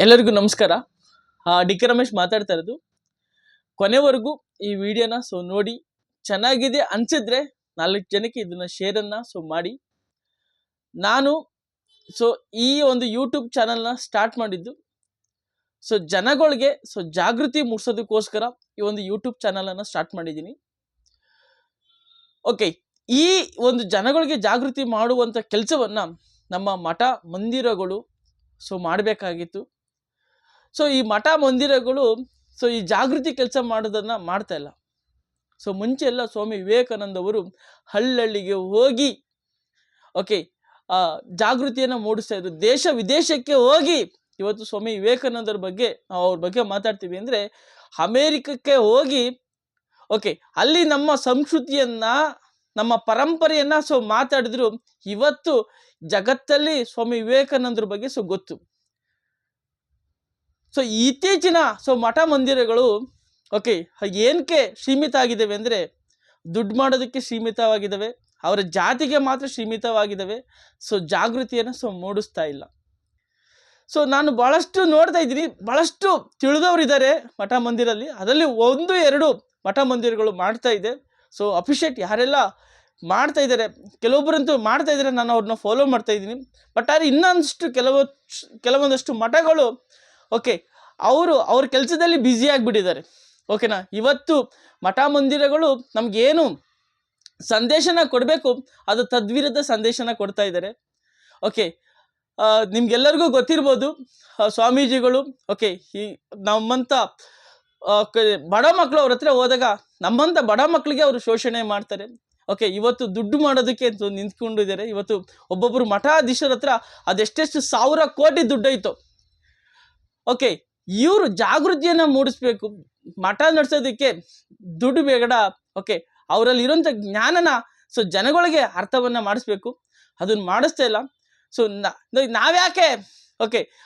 ಎಲ್ಲರಿಗೂ ನಮಸ್ಕಾರ. D K Ramesh ಮಾತಾಡ್ತಾ ಇರೋದು. ಕೊನೆವರೆಗೂ ಈ ವಿಡಿಯೋನ ನೋಡಿ ಚೆನ್ನಾಗಿದೆ ಅನ್ಸಿದ್ರೆ 4 ಜನಕ್ಕೆ ಇದನ್ನ ಶೇರನ್ನು ಮಾಡಿ. ನಾನು ಈ ಒಂದು ಯೂಟ್ಯೂಬ್ ಚಾನಲ್ನ ಸ್ಟಾರ್ಟ್ ಮಾಡಿದ್ದು ಜನಗಳಿಗೆ ಜಾಗೃತಿ ಮೂಡಿಸೋದಕ್ಕೋಸ್ಕರ ಈ ಒಂದು ಯೂಟ್ಯೂಬ್ ಚಾನಲನ್ನು ಸ್ಟಾರ್ಟ್ ಮಾಡಿದ್ದೀನಿ. ಓಕೆ, ಈ ಒಂದು ಜನಗಳಿಗೆ ಜಾಗೃತಿ ಮಾಡುವಂಥ ಕೆಲಸವನ್ನು ನಮ್ಮ ಮಠ ಮಂದಿರಗಳು ಮಾಡಬೇಕಾಗಿತ್ತು. ಈ ಮಠ ಮಂದಿರಗಳು ಈ ಜಾಗೃತಿ ಕೆಲಸ ಮಾಡೋದನ್ನು ಮಾಡ್ತಾ ಇಲ್ಲ. ಮುಂಚೆ ಎಲ್ಲ ಸ್ವಾಮಿ ವಿವೇಕಾನಂದ ಅವರು ಹಳ್ಳಿಗೆ ಹೋಗಿ ಜಾಗೃತಿಯನ್ನು ಮೂಡಿಸ್ತಾ ಇದ್ರು. ದೇಶ ವಿದೇಶಕ್ಕೆ ಹೋಗಿ ಇವತ್ತು ಸ್ವಾಮಿ ವಿವೇಕಾನಂದರ ಬಗ್ಗೆ ನಾವು ಅವ್ರ ಬಗ್ಗೆ ಮಾತಾಡ್ತೀವಿ ಅಂದರೆ ಅಮೇರಿಕಕ್ಕೆ ಹೋಗಿ ಅಲ್ಲಿ ನಮ್ಮ ಸಂಸ್ಕೃತಿಯನ್ನ ನಮ್ಮ ಪರಂಪರೆಯನ್ನ ಮಾತಾಡಿದ್ರು. ಇವತ್ತು ಜಗತ್ತಲ್ಲಿ ಸ್ವಾಮಿ ವಿವೇಕಾನಂದರ ಬಗ್ಗೆ ಗೊತ್ತು. ಇತ್ತೀಚಿನ ಮಠ ಮಂದಿರಗಳು ಏನಕ್ಕೆ ಸೀಮಿತ ಆಗಿದ್ದಾವೆ ಅಂದರೆ ದುಡ್ಡು ಮಾಡೋದಕ್ಕೆ ಸೀಮಿತವಾಗಿದ್ದಾವೆ, ಅವರ ಜಾತಿಗೆ ಮಾತ್ರ ಸೀಮಿತವಾಗಿದ್ದಾವೆ. ಜಾಗೃತಿಯನ್ನು ಮೂಡಿಸ್ತಾ ಇಲ್ಲ. ನಾನು ಭಾಳಷ್ಟು ನೋಡ್ತಾ ಇದ್ದೀನಿ, ಭಾಳಷ್ಟು ತಿಳಿದವರಿದ್ದಾರೆ ಮಠ ಮಂದಿರಲ್ಲಿ. ಅದರಲ್ಲಿ 1-2 ಮಠ ಮಂದಿರಗಳು ಮಾಡ್ತಾ ಇದೆ. ಅಪ್ರಿಷಿಯೇಟ್ ಯಾರೆಲ್ಲ ಮಾಡ್ತಾ ಇದ್ದಾರೆ, ಕೆಲವೊಬ್ಬರಂತೂ ಮಾಡ್ತಾ ಇದ್ದಾರೆ, ನಾನು ಅವ್ರನ್ನ ಫಾಲೋ ಮಾಡ್ತಾ ಇದ್ದೀನಿ. ಬಟ್ ಆದರೆ ಇನ್ನೊಂದಷ್ಟು ಕೆಲವೊಂದಷ್ಟು ಮಠಗಳು ಅವರು ಅವ್ರ ಕೆಲಸದಲ್ಲಿ ಬ್ಯುಸಿ ಆಗಿಬಿಟ್ಟಿದ್ದಾರೆ. ಓಕೆನಾ. ಇವತ್ತು ಮಠ ಮಂದಿರಗಳು ನಮಗೇನು ಸಂದೇಶನ ಕೊಡಬೇಕು ಅದು ತದ್ವಿರುದ್ಧ ಸಂದೇಶನ ಕೊಡ್ತಾ ಇದ್ದಾರೆ. ನಿಮ್ಗೆಲ್ಲರಿಗೂ ಗೊತ್ತಿರ್ಬೋದು, ಸ್ವಾಮೀಜಿಗಳು ಈ ನಮ್ಮಂಥ ಬಡ ಮಕ್ಕಳು ಅವ್ರ ಹತ್ರ ಹೋದಾಗ ನಮ್ಮಂಥ ಬಡ ಮಕ್ಕಳಿಗೆ ಅವರು ಶೋಷಣೆ ಮಾಡ್ತಾರೆ. ಇವತ್ತು ದುಡ್ಡು ಮಾಡೋದಕ್ಕೆ ನಿಂತ್ಕೊಂಡಿದ್ದಾರೆ. ಇವತ್ತು ಒಬ್ಬೊಬ್ಬರು ಮಠಾಧೀಶರ ಹತ್ರ ಅದೆಷ್ಟೆಷ್ಟು 1000 ಕೋಟಿ ದುಡ್ಡೈತು. ಇವರು ಜಾಗೃತಿಯನ್ನು ಮೂಡಿಸ್ಬೇಕು. ಮಠ ನಡೆಸೋದಕ್ಕೆ ದುಡ್ಡು ಬೇಡ. ಅವರಲ್ಲಿ ಇರೋಂಥ ಜ್ಞಾನನ ಜನಗಳಿಗೆ ಅರ್ಥವನ್ನು ಮಾಡಿಸ್ಬೇಕು. ಅದನ್ನ ಮಾಡಿಸ್ತಾ ಇಲ್ಲ. ನಾವ್ಯಾಕೆ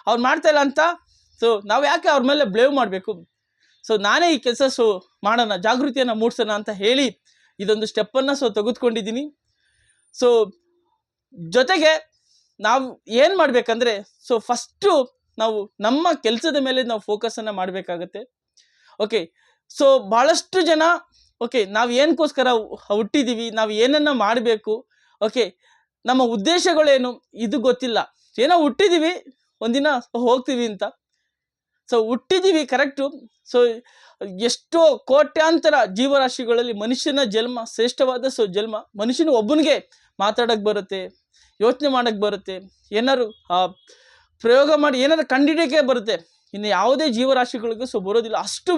ಅವ್ರು ಮಾಡ್ತಾ ಇಲ್ಲ ಅಂತ ನಾವು ಯಾಕೆ ಅವ್ರ ಮೇಲೆ ಬ್ಲೇಮ್ ಮಾಡಬೇಕು? ನಾನೇ ಈ ಕೆಲಸ ಮಾಡೋಣ, ಜಾಗೃತಿಯನ್ನು ಮೂಡಿಸೋಣ ಅಂತ ಹೇಳಿ ಇದೊಂದು ಸ್ಟೆಪ್ಪನ್ನು ತೆಗೆದುಕೊಂಡಿದ್ದೀನಿ. ಜೊತೆಗೆ ನಾವು ಏನು ಮಾಡಬೇಕಂದ್ರೆ ಫಸ್ಟು ನಾವು ನಮ್ಮ ಕೆಲಸದ ಮೇಲೆ ನಾವು ಫೋಕಸನ್ನು ಮಾಡಬೇಕಾಗತ್ತೆ. ಭಾಳಷ್ಟು ಜನ ನಾವು ಏನಕ್ಕೋಸ್ಕರ ಹುಟ್ಟಿದ್ದೀವಿ, ನಾವು ಏನನ್ನ ಮಾಡಬೇಕು, ನಮ್ಮ ಉದ್ದೇಶಗಳೇನು ಇದು ಗೊತ್ತಿಲ್ಲ. ಏನೋ ಹುಟ್ಟಿದ್ದೀವಿ, ಒಂದಿನ ಹೋಗ್ತೀವಿ ಅಂತ. ಹುಟ್ಟಿದ್ದೀವಿ ಕರೆಕ್ಟು. ಎಷ್ಟೋ ಕೋಟ್ಯಾಂತರ ಜೀವರಾಶಿಗಳಲ್ಲಿ ಮನುಷ್ಯನ ಜನ್ಮ ಶ್ರೇಷ್ಠವಾದ ಜನ್ಮ. ಮನುಷ್ಯನ ಒಬ್ಬನಿಗೆ ಮಾತಾಡೋಕ್ಕೆ ಬರುತ್ತೆ, ಯೋಚನೆ ಮಾಡೋಕ್ಕೆ ಬರುತ್ತೆ, ಏನಾದ್ರು ಪ್ರಯೋಗ ಮಾಡಿ ಏನಾದ್ರು ಕಂಡುಹಿಡಿಯೋಕ್ಕೆ ಬರುತ್ತೆ. ಇನ್ನು ಯಾವುದೇ ಜೀವರಾಶಿಗಳಿಗೂ ಬರೋದಿಲ್ಲ. ಅಷ್ಟು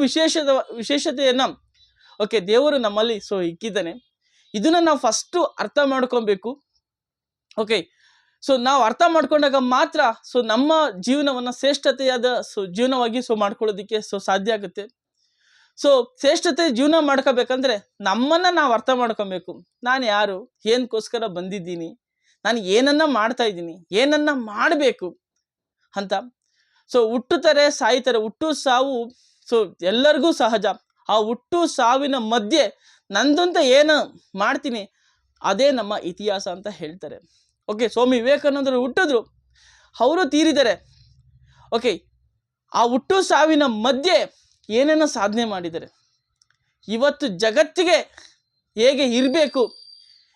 ವಿಶೇಷತೆಯನ್ನು ದೇವರು ನಮ್ಮಲ್ಲಿ ಇಕ್ಕಿದ್ದಾನೆ. ಇದನ್ನು ನಾವು ಫಸ್ಟು ಅರ್ಥ ಮಾಡ್ಕೊಬೇಕು. ನಾವು ಅರ್ಥ ಮಾಡ್ಕೊಂಡಾಗ ಮಾತ್ರ ನಮ್ಮ ಜೀವನವನ್ನು ಶ್ರೇಷ್ಠತೆಯಾದ ಜೀವನವಾಗಿ ಮಾಡ್ಕೊಳ್ಳೋದಕ್ಕೆ ಸಾಧ್ಯ ಆಗುತ್ತೆ. ಶ್ರೇಷ್ಠತೆ ಜೀವನ ಮಾಡ್ಕೋಬೇಕಂದ್ರೆ ನಮ್ಮನ್ನು ನಾವು ಅರ್ಥ ಮಾಡ್ಕೊಬೇಕು. ನಾನು ಯಾರು, ಏನಕ್ಕೋಸ್ಕರ ಬಂದಿದ್ದೀನಿ, ನಾನು ಏನನ್ನ ಮಾಡ್ತಾ ಇದ್ದೀನಿ, ಏನನ್ನ ಮಾಡಬೇಕು ಅಂತ. ಹುಟ್ಟುತ್ತಾರೆ, ಸಾಯ್ತಾರೆ. ಹುಟ್ಟು ಸಾವು ಎಲ್ಲರಿಗೂ ಸಹಜ. ಆ ಹುಟ್ಟು ಸಾವಿನ ಮಧ್ಯೆ ನಂದಂತ ಏನು ಮಾಡ್ತೀನಿ ಅದೇ ನಮ್ಮ ಇತಿಹಾಸ ಅಂತ ಹೇಳ್ತಾರೆ. ಸ್ವಾಮಿ ವಿವೇಕಾನಂದರು ಹುಟ್ಟಿದ್ರು, ಅವರು ತೀರಿದ್ದಾರೆ. ಆ ಹುಟ್ಟು ಸಾವಿನ ಮಧ್ಯೆ ಏನೇನೋ ಸಾಧನೆ ಮಾಡಿದ್ದಾರೆ. ಇವತ್ತು ಜಗತ್ತಿಗೆ ಹೇಗೆ ಇರಬೇಕು,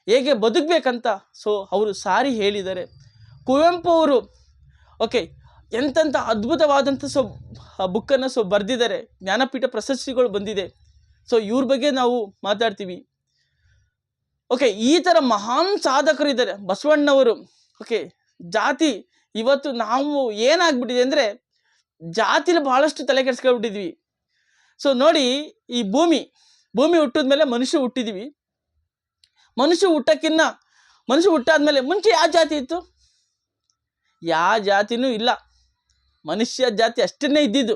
ಹೇಗೆ ಬದುಕಬೇಕಂತ ಅವರು ಸಾರಿ ಹೇಳಿದ್ದಾರೆ. ಕುವೆಂಪು ಅವರು ಎಂತೆಂಥ ಅದ್ಭುತವಾದಂಥ ಬುಕ್ಕನ್ನು ಬರೆದಿದ್ದಾರೆ. ಜ್ಞಾನಪೀಠ ಪ್ರಶಸ್ತಿಗಳು ಬಂದಿದೆ. ಇವ್ರ ಬಗ್ಗೆ ನಾವು ಮಾತಾಡ್ತೀವಿ. ಈ ಥರ ಮಹಾನ್ ಸಾಧಕರಿದ್ದಾರೆ. ಬಸವಣ್ಣವರು ಜಾತಿ ಇವತ್ತು ನಾವು ಏನಾಗ್ಬಿಟ್ಟಿದೆ ಅಂದರೆ ಜಾತಿಲಿ ಭಾಳಷ್ಟು ತಲೆ ಕೆಡಿಸ್ಕೊಬಿಟ್ಟಿದ್ವಿ. ನೋಡಿ, ಈ ಭೂಮಿ ಹುಟ್ಟಿದ್ಮೇಲೆ ಮನುಷ್ಯ ಹುಟ್ಟಿದ್ವಿ. ಮನುಷ್ಯ ಹುಟ್ಟಾದ್ಮೇಲೆ ಮುಂಚೆ ಯಾವ ಜಾತಿ ಇತ್ತು? ಯಾವ ಜಾತಿನೂ ಇಲ್ಲ. ಮನುಷ್ಯ ಜಾತಿ ಅಷ್ಟನ್ನೇ ಇದ್ದಿದ್ದು.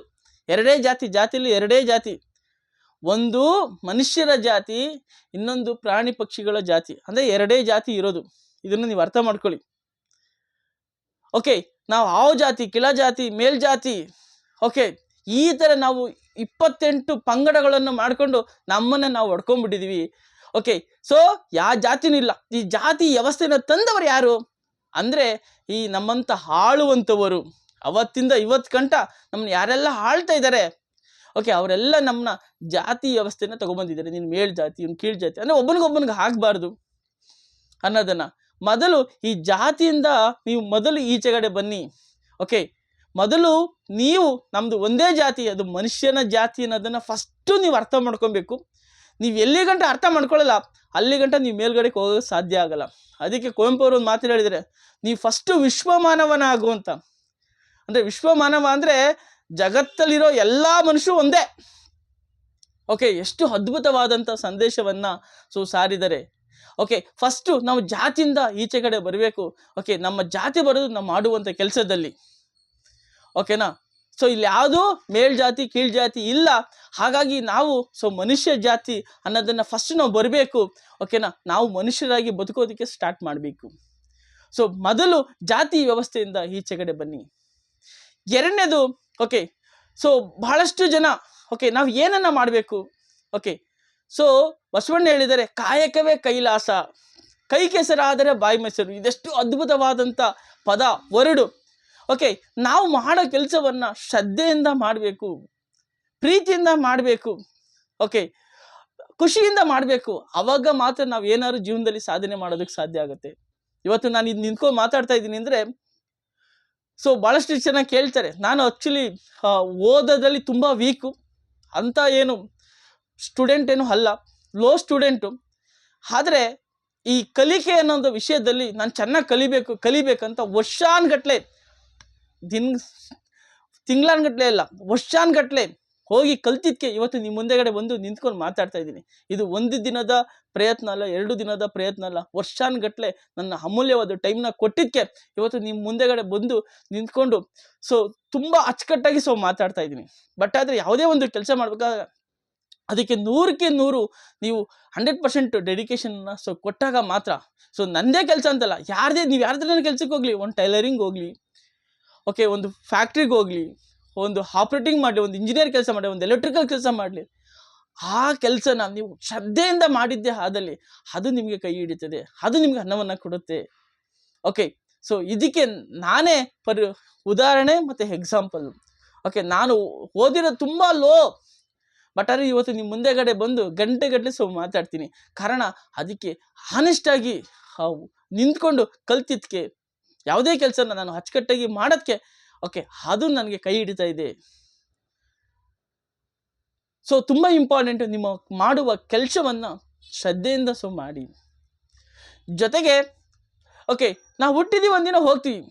2 ಜಾತಿ. ಜಾತಿಲಿ 2 ಜಾತಿ. ಒಂದು ಮನುಷ್ಯರ ಜಾತಿ, ಇನ್ನೊಂದು ಪ್ರಾಣಿ ಪಕ್ಷಿಗಳ ಜಾತಿ. ಅಂದರೆ 2 ಜಾತಿ ಇರೋದು. ಇದನ್ನು ನೀವು ಅರ್ಥ ಮಾಡ್ಕೊಳ್ಳಿ. ನಾವು ಹಾವು ಜಾತಿ, ಕಿಳಜಾತಿ, ಮೇಲ್ಜಾತಿ, ಈ ಥರ ನಾವು 28 ಪಂಗಡಗಳನ್ನು ಮಾಡಿಕೊಂಡು ನಮ್ಮನ್ನು ನಾವು ಹೊಡ್ಕೊಂಡ್ಬಿಟ್ಟಿದ್ದೀವಿ. ಯಾವ ಜಾತಿನೂ ಇಲ್ಲ. ಈ ಜಾತಿ ವ್ಯವಸ್ಥೆನ ತಂದವರು ಯಾರು ಅಂದರೆ ಈ ನಮ್ಮಂಥ ಆಳುವಂಥವರು, ಅವತ್ತಿಂದ ಇವತ್ತು ಗಂಟ ನಮ್ಮನ್ನ ಯಾರೆಲ್ಲ ಆಳ್ತಾ ಇದ್ದಾರೆ, ಓಕೆ, ಅವರೆಲ್ಲ ನಮ್ಮನ್ನ ಜಾತಿ ವ್ಯವಸ್ಥೆನ ತಗೊಂಡ್ಬಂದಿದ್ದಾರೆ. ನೀನು ಮೇಲ್ ಜಾತಿ, ಇವ್ನು ಕೀಳ್ ಜಾತಿ ಅಂದರೆ ಒಬ್ಬನಿಗೊಬ್ಬನಿಗೆ ಆಗಬಾರ್ದು ಅನ್ನೋದನ್ನ ಮೊದಲು ಈ ಜಾತಿಯಿಂದ ನೀವು ಮೊದಲು ಈಚೆಗಡೆ ಬನ್ನಿ. ಓಕೆ, ಮೊದಲು ನೀವು ನಮ್ಮದು ಒಂದೇ ಜಾತಿ, ಅದು ಮನುಷ್ಯನ ಜಾತಿ ಅನ್ನೋದನ್ನು ಫಸ್ಟು ನೀವು ಅರ್ಥ ಮಾಡ್ಕೊಬೇಕು. ನೀವು ಎಲ್ಲಿ ಗಂಟ ಅರ್ಥ ಮಾಡ್ಕೊಳ್ಳಲ್ಲ ಅಲ್ಲಿ ಗಂಟ ನೀವು ಮೇಲ್ಗಡೆಗೆ ಹೋಗೋಕ್ಕೆ ಸಾಧ್ಯ ಆಗಲ್ಲ. ಅದಕ್ಕೆ ಕುವೆಂಪು ಅವರು ಒಂದು ಮಾತು ಹೇಳಿದರೆ, ನೀವು ಫಸ್ಟು ವಿಶ್ವಮಾನವನ ಆಗುವಂತ. ಅಂದರೆ ವಿಶ್ವಮಾನವ ಅಂದರೆ ಜಗತ್ತಲ್ಲಿರೋ ಎಲ್ಲ ಮನುಷ್ಯರು ಒಂದೇ. ಓಕೆ, ಎಷ್ಟು ಅದ್ಭುತವಾದಂಥ ಸಂದೇಶವನ್ನು ಸಾರಿದ್ದಾರೆ. ಓಕೆ, ಫಸ್ಟು ನಾವು ಜಾತಿಯಿಂದ ಈಚೆ ಕಡೆ ಬರಬೇಕು. ಓಕೆ, ನಮ್ಮ ಜಾತಿ ಬರೋದು ನಾವು ಮಾಡುವಂಥ ಕೆಲಸದಲ್ಲಿ. ಓಕೆನಾ? ಸೊ ಇಲ್ಲಿ ಯಾವುದು ಮೇಲ್ಜಾತಿ ಕೀಳ್ ಜಾತಿ ಇಲ್ಲ. ಹಾಗಾಗಿ ನಾವು ಮನುಷ್ಯ ಜಾತಿ ಅನ್ನೋದನ್ನು ಫಸ್ಟ್ ನಾವು ಬರಬೇಕು. ಓಕೆನಾ? ನಾವು ಮನುಷ್ಯರಾಗಿ ಬದುಕೋದಕ್ಕೆ ಸ್ಟಾರ್ಟ್ ಮಾಡಬೇಕು. ಮೊದಲು ಜಾತಿ ವ್ಯವಸ್ಥೆಯಿಂದ ಈಚೆಗಡೆ ಬನ್ನಿ. ಎರಡನೇದು, ಓಕೆ, ಬಹಳಷ್ಟು ಜನ, ಓಕೆ, ನಾವು ಏನನ್ನ ಮಾಡಬೇಕು? ಓಕೆ, ಬಸವಣ್ಣ ಹೇಳಿದ್ದಾರೆ, ಕಾಯಕವೇ ಕೈಲಾಸ, ಕೈ ಕೆಸರಾದರೆ ಬಾಯಿ ಮೊಸರು. ಇದೆಷ್ಟು ಅದ್ಭುತವಾದಂಥ ಪದ, ವರ್ಡು. ಓಕೆ, ನಾವು ಮಾಡೋ ಕೆಲಸವನ್ನು ಶ್ರದ್ಧೆಯಿಂದ ಮಾಡಬೇಕು, ಪ್ರೀತಿಯಿಂದ ಮಾಡಬೇಕು, ಓಕೆ, ಖುಷಿಯಿಂದ ಮಾಡಬೇಕು. ಆವಾಗ ಮಾತ್ರ ನಾವು ಏನಾದ್ರು ಜೀವನದಲ್ಲಿ ಸಾಧನೆ ಮಾಡೋದಕ್ಕೆ ಸಾಧ್ಯ ಆಗುತ್ತೆ. ಇವತ್ತು ನಾನು ಇದು ನಿಂತ್ಕೊಂಡು ಮಾತಾಡ್ತಾ ಇದ್ದೀನಿ ಅಂದರೆ ಭಾಳಷ್ಟು ಜನ ಕೇಳ್ತಾರೆ, ನಾನು ಆ್ಯಕ್ಚುಲಿ ಓದೋದ್ರಲ್ಲಿ ತುಂಬ ವೀಕು ಅಂತ, ಏನು ಸ್ಟೂಡೆಂಟ್ ಏನು ಅಲ್ಲ, ಲೋ ಸ್ಟೂಡೆಂಟು. ಆದರೆ ಈ ಕಲಿಕೆ ಅನ್ನೋ ವಿಷಯದಲ್ಲಿ ನಾನು ಚೆನ್ನಾಗಿ ಕಲಿಬೇಕಂತ ವರ್ಷಾನ್ಗಟ್ಲೆ, ತಿಂಗಳಾನ್ಗಟ್ಲೆ ಅಲ್ಲ, ವರ್ಷಾನ್ಗಟ್ಲೆ ಹೋಗಿ ಕಲ್ತಿದ್ದಕ್ಕೆ ಇವತ್ತು ನಿಮ್ಮ ಮುಂದೆಗಡೆ ಬಂದು ನಿಂತ್ಕೊಂಡು ಮಾತಾಡ್ತಾ ಇದ್ದೀನಿ. ಇದು ಒಂದು ದಿನದ ಪ್ರಯತ್ನ ಅಲ್ಲ, 2 ದಿನದ ಪ್ರಯತ್ನ ಅಲ್ಲ, ವರ್ಷಾನ್ಗಟ್ಲೆ ನನ್ನ ಅಮೂಲ್ಯವಾದ ಟೈಮ್ನ ಕೊಟ್ಟಿದ್ದಕ್ಕೆ ಇವತ್ತು ನಿಮ್ಮ ಮುಂದೆಗಡೆ ಬಂದು ನಿಂತ್ಕೊಂಡು ತುಂಬ ಅಚ್ಚುಕಟ್ಟಾಗಿ ಮಾತಾಡ್ತಾ ಇದ್ದೀನಿ. ಬಟ್ ಆದರೆ ಯಾವುದೇ ಒಂದು ಕೆಲಸ ಮಾಡಬೇಕಾಗ ಅದಕ್ಕೆ 100ಕ್ಕೆ 100 ನೀವು 100% ಡೆಡಿಕೇಶನ್ನ ಕೊಟ್ಟಾಗ ಮಾತ್ರ. ನನ್ನದೇ ಕೆಲಸ ಅಂತಲ್ಲ, ನೀವು ಯಾರ್ದಾರ ಕೆಲಸಕ್ಕೆ ಹೋಗಲಿ, ಒಂದು ಟೈಲರಿಂಗ್ ಹೋಗಲಿ, ಓಕೆ, ಒಂದು ಫ್ಯಾಕ್ಟ್ರಿಗೆ ಹೋಗಲಿ, ಒಂದು ಆಪ್ರೇಟಿಂಗ್ ಮಾಡಲಿ, ಒಂದು ಇಂಜಿನಿಯರ್ ಕೆಲಸ ಮಾಡಲಿ, ಒಂದು ಎಲೆಕ್ಟ್ರಿಕಲ್ ಕೆಲಸ ಮಾಡಲಿ, ಆ ಕೆಲಸನ ನೀವು ಶ್ರದ್ಧೆಯಿಂದ ಮಾಡಿದ್ದೇ ಆದಲ್ಲಿ ಅದು ನಿಮಗೆ ಕೈ ಹಿಡಿತದೆ, ಅದು ನಿಮ್ಗೆ ಅನ್ನವನ್ನು ಕೊಡುತ್ತೆ. ಓಕೆ, ಇದಕ್ಕೆ ನಾನೇ ಉದಾಹರಣೆ ಮತ್ತು ಎಕ್ಸಾಂಪಲ್. ಓಕೆ, ನಾನು ಓದಿರೋದು ತುಂಬ ಲೋ, ಬಟ್ ಆದರೆ ಇವತ್ತು ನಿಮ್ಮ ಮುಂದೆಗಡೆ ಬಂದು ಗಂಟೆಗಟ್ಟಲೆ ಮಾತಾಡ್ತೀನಿ. ಕಾರಣ ಅದಕ್ಕೆ ಹಾನೆಸ್ಟಾಗಿ ನಿಂತ್ಕೊಂಡು ಕಲ್ತಿದ್ದಕ್ಕೆ, ಯಾವುದೇ ಕೆಲಸನ ನಾನು ಅಚ್ಚುಕಟ್ಟಾಗಿ ಮಾಡೋದಕ್ಕೆ, ಓಕೆ, ಅದು ನನಗೆ ಕೈ ಹಿಡಿತಾ ಇದೆ. ತುಂಬ ಇಂಪಾರ್ಟೆಂಟು, ನಿಮ್ಮ ಮಾಡುವ ಕೆಲಸವನ್ನು ಶ್ರದ್ಧೆಯಿಂದ ಮಾಡಿ. ಜೊತೆಗೆ, ಓಕೆ, ನಾವು ಹುಟ್ಟಿದ್ದೀವಿ, ಒಂದಿನ ಹೋಗ್ತೀವಿ.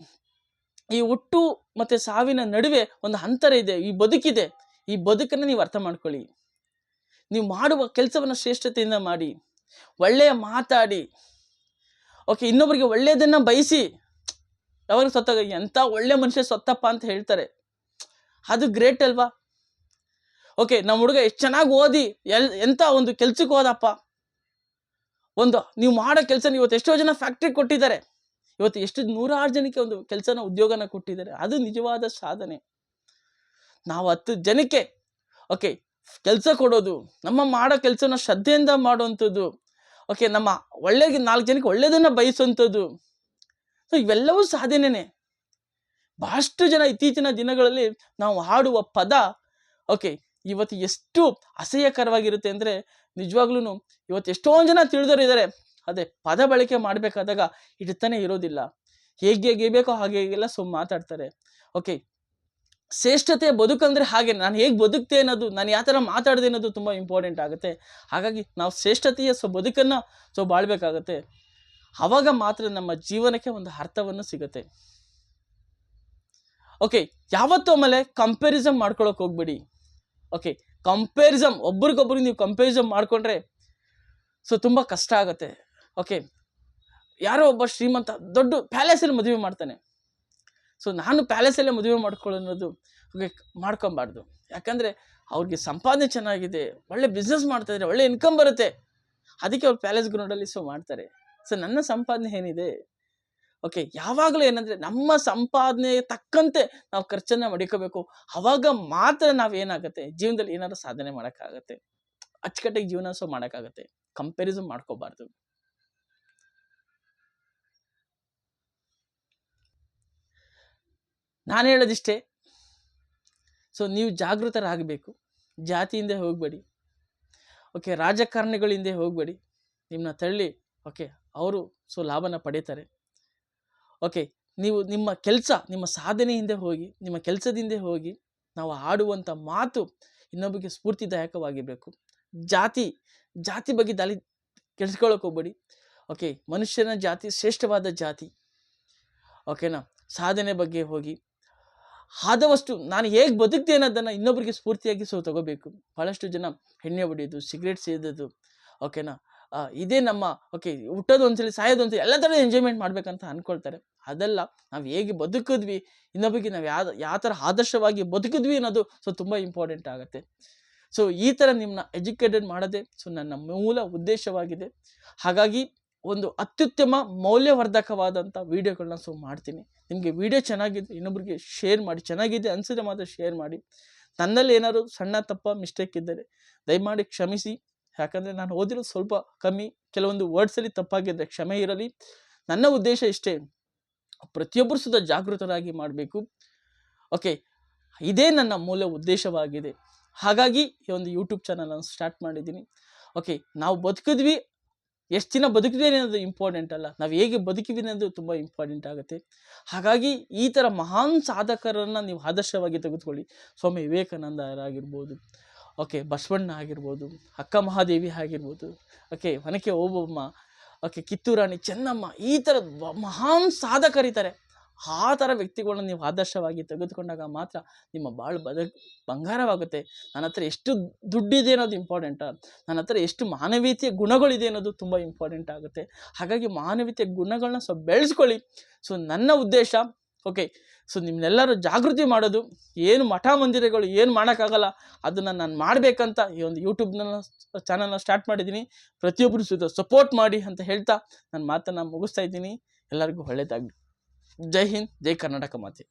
ಈ ಹುಟ್ಟು ಮತ್ತು ಸಾವಿನ ನಡುವೆ ಒಂದು ಅಂತರ ಇದೆ, ಈ ಬದುಕಿದೆ. ಈ ಬದುಕನ್ನು ನೀವು ಅರ್ಥ ಮಾಡ್ಕೊಳ್ಳಿ. ನೀವು ಮಾಡುವ ಕೆಲಸವನ್ನು ಶ್ರೇಷ್ಠತೆಯಿಂದ ಮಾಡಿ, ಒಳ್ಳೆಯ ಮಾತಾಡಿ, ಓಕೆ, ಇನ್ನೊಬ್ಬರಿಗೆ ಒಳ್ಳೆಯದನ್ನು ಬಯಸಿ. ಯಾವಾಗ ಸತ್ತಾಗ ಎಂಥ ಒಳ್ಳೆ ಮನುಷ್ಯ ಸತ್ತಪ್ಪ ಅಂತ ಹೇಳ್ತಾರೆ, ಅದು ಗ್ರೇಟ್ ಅಲ್ವಾ? ಓಕೆ, ನಮ್ಮ ಹುಡುಗ ಎಷ್ಟು ಚೆನ್ನಾಗಿ ಓದಿ ಎಂಥ ಒಂದು ಕೆಲ್ಸಕ್ಕೆ ಹೋದಪ್ಪ. ನೀವು ಮಾಡೋ ಕೆಲಸ, ಇವತ್ತು ಎಷ್ಟೋ ಜನ ಫ್ಯಾಕ್ಟ್ರಿ ಕೊಟ್ಟಿದ್ದಾರೆ, ಇವತ್ತು ಎಷ್ಟು 100 ಜನಕ್ಕೆ ಒಂದು ಕೆಲಸನ, ಉದ್ಯೋಗನ ಕೊಟ್ಟಿದ್ದಾರೆ. ಅದು ನಿಜವಾದ ಸಾಧನೆ. ನಾವು 10 ಜನಕ್ಕೆ, ಓಕೆ, ಕೆಲಸ ಕೊಡೋದು, ನಮ್ಮ ಮಾಡೋ ಕೆಲಸನ ಶ್ರದ್ಧೆಯಿಂದ ಮಾಡುವಂಥದ್ದು, ಓಕೆ, ನಮ್ಮ 4 ಜನಕ್ಕೆ ಒಳ್ಳೆಯದನ್ನು ಬಯಸುವಂಥದ್ದು. ಇವೆಲ್ಲವೂ ಸಾಧನೆನೇ. ಬಹಳಷ್ಟು ಜನ ಇತ್ತೀಚಿನ ದಿನಗಳಲ್ಲಿ ನಾವು ಹಾಡುವ ಪದ, ಓಕೆ, ಇವತ್ತು ಎಷ್ಟು ಅಸಹ್ಯಕರವಾಗಿರುತ್ತೆ ಅಂದರೆ, ನಿಜವಾಗ್ಲೂ ಇವತ್ತು ಎಷ್ಟೊಂದು ಜನ ತಿಳಿದವರು ಇದ್ದಾರೆ. ಅದೇ ಪದ ಬಳಕೆ ಮಾಡಬೇಕಾದಾಗ ಇಡ್ತಾನೆ ಇರೋದಿಲ್ಲ, ಹೇಗೆ ಬೇಕೋ ಹಾಗೆಲ್ಲ ಮಾತಾಡ್ತಾರೆ. ಓಕೆ, ಶ್ರೇಷ್ಠತೆಯ ಬದುಕಂದರೆ ಹಾಗೆ, ನಾನು ಹೇಗೆ ಬದುಕ್ತೆ ಅನ್ನೋದು, ನಾನು ಯಾವ ಥರ ಮಾತಾಡಿದೆ ಅನ್ನೋದು ತುಂಬ ಇಂಪಾರ್ಟೆಂಟ್ ಆಗುತ್ತೆ. ಹಾಗಾಗಿ ನಾವು ಶ್ರೇಷ್ಠತೆಯ ಬದುಕನ್ನು ಬಾಳ್ಬೇಕಾಗತ್ತೆ. ಆವಾಗ ಮಾತ್ರ ನಮ್ಮ ಜೀವನಕ್ಕೆ ಒಂದು ಅರ್ಥವನ್ನು ಸಿಗುತ್ತೆ. ಓಕೆ, ಯಾವತ್ತೂ ಆಮೇಲೆ ಕಂಪ್ಯಾರಿಸಮ್ ಮಾಡ್ಕೊಳಕ್ಕೆ ಹೋಗ್ಬೇಡಿ. ಓಕೆ, ಒಬ್ರಿಗೊಬ್ರಿಗೆ ನೀವು ಕಂಪ್ಯಾರಿಸಮ್ ಮಾಡಿಕೊಂಡ್ರೆ ತುಂಬ ಕಷ್ಟ ಆಗುತ್ತೆ. ಓಕೆ, ಯಾರೋ ಒಬ್ಬ ಶ್ರೀಮಂತ ದೊಡ್ಡ ಪ್ಯಾಲೇಸಲ್ಲಿ ಮದುವೆ ಮಾಡ್ತಾನೆ, ನಾನು ಪ್ಯಾಲೇಸಲ್ಲೇ ಮದುವೆ ಮಾಡ್ಕೊಳ್ಳೋದು ಮಾಡ್ಕೊಬಾರ್ದು. ಯಾಕಂದರೆ ಅವ್ರಿಗೆ ಸಂಪಾದನೆ ಚೆನ್ನಾಗಿದೆ, ಒಳ್ಳೆ ಬಿಸ್ನೆಸ್ ಮಾಡ್ತಾಯಿದ್ರೆ, ಒಳ್ಳೆ ಇನ್ಕಮ್ ಬರುತ್ತೆ, ಅದಕ್ಕೆ ಅವ್ರು ಪ್ಯಾಲೇಸ್ ಗ್ರೌಂಡಲ್ಲಿ ಮಾಡ್ತಾರೆ. ನನ್ನ ಸಂಪಾದನೆ ಏನಿದೆ, ಓಕೆ, ಯಾವಾಗಲೂ ಏನಂದರೆ ನಮ್ಮ ಸಂಪಾದನೆ ತಕ್ಕಂತೆ ನಾವು ಖರ್ಚನ್ನು ಮಡಿಕೋಬೇಕು. ಆವಾಗ ಮಾತ್ರ ನಾವೇನಾಗುತ್ತೆ ಜೀವನದಲ್ಲಿ ಏನಾದರೂ ಸಾಧನೆ ಮಾಡೋಕ್ಕಾಗತ್ತೆ, ಅಚ್ಚುಕಟ್ಟಾಗಿ ಜೀವನ ಮಾಡೋಕ್ಕಾಗತ್ತೆ. ಕಂಪ್ಯಾರಿಸಮ್ ಮಾಡ್ಕೋಬಾರ್ದು. ನಾನು ಹೇಳೋದಿಷ್ಟೇ. ಸೊ ನೀವು ಜಾಗೃತರಾಗಬೇಕು, ಜಾತಿಯಿಂದ ಹೋಗಬೇಡಿ. ಓಕೆ, ರಾಜಕಾರಣಿಗಳ ಹಿಂದೆ ಹೋಗಬೇಡಿ, ನಿಮ್ಮನ್ನ ತಳ್ಳಿ ಓಕೆ ಅವರು ಸೊ ಲಾಭನ ಪಡೀತಾರೆ. ಓಕೆ, ನೀವು ನಿಮ್ಮ ಕೆಲಸ, ನಿಮ್ಮ ಸಾಧನೆ ಹಿಂದೆ ಹೋಗಿ, ನಿಮ್ಮ ಕೆಲಸದಿಂದ ಹೋಗಿ ನಾವು ಆಡುವಂಥ ಮಾತು ಇನ್ನೊಬ್ಬರಿಗೆ ಸ್ಫೂರ್ತಿದಾಯಕವಾಗಿರಬೇಕು. ಜಾತಿ ಬಗ್ಗೆ ಕೆಡಿಸ್ಕೊಳ್ಳೋಕೆ ಹೋಗ್ಬೇಡಿ. ಓಕೆ, ಮನುಷ್ಯನ ಜಾತಿ ಶ್ರೇಷ್ಠವಾದ ಜಾತಿ. ಓಕೆನಾ, ಸಾಧನೆ ಬಗ್ಗೆ ಹೋಗಿ ಆದಷ್ಟು ನಾನು ಹೇಗೆ ಬದುಕ್ತೆ ಅನ್ನೋದನ್ನು ಇನ್ನೊಬ್ಬರಿಗೆ ಸ್ಫೂರ್ತಿಯಾಗಿ ತಗೋಬೇಕು. ಭಾಳಷ್ಟು ಜನ ಎಣ್ಣೆ ಹೊಡಿಯೋದು, ಸಿಗರೇಟ್ ಸೇದೋದು, ಓಕೆನಾ, ಇದೇ ನಮ್ಮ ಓಕೆ ಹುಟ್ಟೋದು ಒಂದ್ಸಲಿ ಸಾಯೋದು ಒಂದ್ಸಲಿ ಎಲ್ಲ ಥರ ಎಂಜಾಯ್ಮೆಂಟ್ ಮಾಡ್ಬೇಕಂತ ಅಂದ್ಕೊಳ್ತಾರೆ. ಅದೆಲ್ಲ ನಾವು ಹೇಗೆ ಬದುಕಿದ್ವಿ, ಇನ್ನೊಬ್ಬರಿಗೆ ನಾವು ಯಾವ ಥರ ಆದರ್ಶವಾಗಿ ಬದುಕಿದ್ವಿ ಅನ್ನೋದು ತುಂಬ ಇಂಪಾರ್ಟೆಂಟ್ ಆಗುತ್ತೆ. ಸೊ ಈ ಥರ ನಿಮ್ಮನ್ನ ಎಜುಕೇಟೆಡ್ ಮಾಡೋದೇ ನನ್ನ ಮೂಲ ಉದ್ದೇಶವಾಗಿದೆ. ಹಾಗಾಗಿ ಒಂದು ಅತ್ಯುತ್ತಮ ಮೌಲ್ಯವರ್ಧಕವಾದಂಥ ವೀಡಿಯೋಗಳನ್ನ ಮಾಡ್ತೀನಿ. ನಿಮಗೆ ವಿಡಿಯೋ ಚೆನ್ನಾಗಿದ್ದು ಇನ್ನೊಬ್ರಿಗೆ ಶೇರ್ ಮಾಡಿ, ಚೆನ್ನಾಗಿದೆ ಅನಿಸಿದ್ರೆ ಮಾತ್ರ ಶೇರ್ ಮಾಡಿ. ನನ್ನಲ್ಲಿ ಏನಾದ್ರು ಸಣ್ಣ ಮಿಸ್ಟೇಕ್ ಇದ್ದರೆ ದಯಮಾಡಿ ಕ್ಷಮಿಸಿ. ಯಾಕಂದರೆ ನಾನು ಓದಿರೋದು ಸ್ವಲ್ಪ ಕಮ್ಮಿ, ಕೆಲವೊಂದು ವರ್ಡ್ಸಲ್ಲಿ ತಪ್ಪಾಗಿದ್ದರೆ ಕ್ಷಮೆ ಇರಲಿ. ನನ್ನ ಉದ್ದೇಶ ಇಷ್ಟೇ, ಪ್ರತಿಯೊಬ್ಬರು ಜಾಗೃತರಾಗಿ ಮಾಡಬೇಕು. ಓಕೆ, ಇದೇ ನನ್ನ ಮೂಲ ಉದ್ದೇಶವಾಗಿದೆ. ಹಾಗಾಗಿ ಈ ಒಂದು ಯೂಟ್ಯೂಬ್ ಚಾನಲನ್ನು ಸ್ಟಾರ್ಟ್ ಮಾಡಿದ್ದೀನಿ. ಓಕೆ, ನಾವು ಬದುಕಿದ್ವಿ, ಎಷ್ಟು ದಿನ ಬದುಕಿದ್ವಿ ಅನ್ನೋದು ಇಂಪಾರ್ಟೆಂಟ್ ಅಲ್ಲ, ನಾವು ಹೇಗೆ ಬದುಕಿದ್ವಿ ಅನ್ನೋದು ತುಂಬ ಇಂಪಾರ್ಟೆಂಟ್ ಆಗುತ್ತೆ. ಹಾಗಾಗಿ ಈ ಥರ ಮಹಾನ್ ಸಾಧಕರನ್ನು ನೀವು ಆದರ್ಶವಾಗಿ ತೆಗೆದುಕೊಳ್ಳಿ. ಸ್ವಾಮಿ ವಿವೇಕಾನಂದರಾಗಿರ್ಬೋದು, ಓಕೆ ಬಸವಣ್ಣ ಆಗಿರ್ಬೋದು, ಅಕ್ಕ ಮಹಾದೇವಿ ಆಗಿರ್ಬೋದು, ಓಕೆ ಒನಕೆ ಓಬವ್ವ, ಓಕೆ ಕಿತ್ತೂರಾಣಿ ಚೆನ್ನಮ್ಮ, ಈ ಥರದ ಮಹಾನ್ ಸಾಧಕರಿದ್ದಾರೆ. ಆ ಥರ ವ್ಯಕ್ತಿಗಳನ್ನ ನೀವು ಆದರ್ಶವಾಗಿ ತೆಗೆದುಕೊಂಡಾಗ ಮಾತ್ರ ನಿಮ್ಮ ಬಂಗಾರವಾಗುತ್ತೆ. ನನ್ನ ಹತ್ರ ಎಷ್ಟು ದುಡ್ಡಿದೆ ಅನ್ನೋದು ಇಂಪಾರ್ಟೆಂಟ, ನನ್ನ ಹತ್ರ ಎಷ್ಟು ಮಾನವೀಯತೆಯ ಗುಣಗಳಿದೆ ಅನ್ನೋದು ತುಂಬ ಇಂಪಾರ್ಟೆಂಟ್ ಆಗುತ್ತೆ. ಹಾಗಾಗಿ ಮಾನವೀಯತೆಯ ಗುಣಗಳನ್ನ ಬೆಳೆಸ್ಕೊಳ್ಳಿ. ಸೊ ನನ್ನ ಉದ್ದೇಶ ಓಕೆ, ಸೊ ನಿಮ್ಮನ್ನೆಲ್ಲರೂ ಜಾಗೃತಿ ಮಾಡೋದು. ಏನು ಮಠ ಮಂದಿರಗಳು ಏನು ಮಾಡೋಕ್ಕಾಗಲ್ಲ ಅದನ್ನು ನಾನು ಮಾಡಬೇಕಂತ ಈ ಒಂದು ಚಾನಲ್ನ ಸ್ಟಾರ್ಟ್ ಮಾಡಿದ್ದೀನಿ. ಪ್ರತಿಯೊಬ್ಬರು ಸಪೋರ್ಟ್ ಮಾಡಿ ಅಂತ ಹೇಳ್ತಾ ನನ್ನ ಮಾತನ್ನು ಮುಗಿಸ್ತಾ ಇದ್ದೀನಿ. ಎಲ್ಲರಿಗೂ ಒಳ್ಳೆಯದಾಗಲಿ. ಜೈ ಹಿಂದ್, ಜೈ ಕರ್ನಾಟಕ ಮಾತೆ.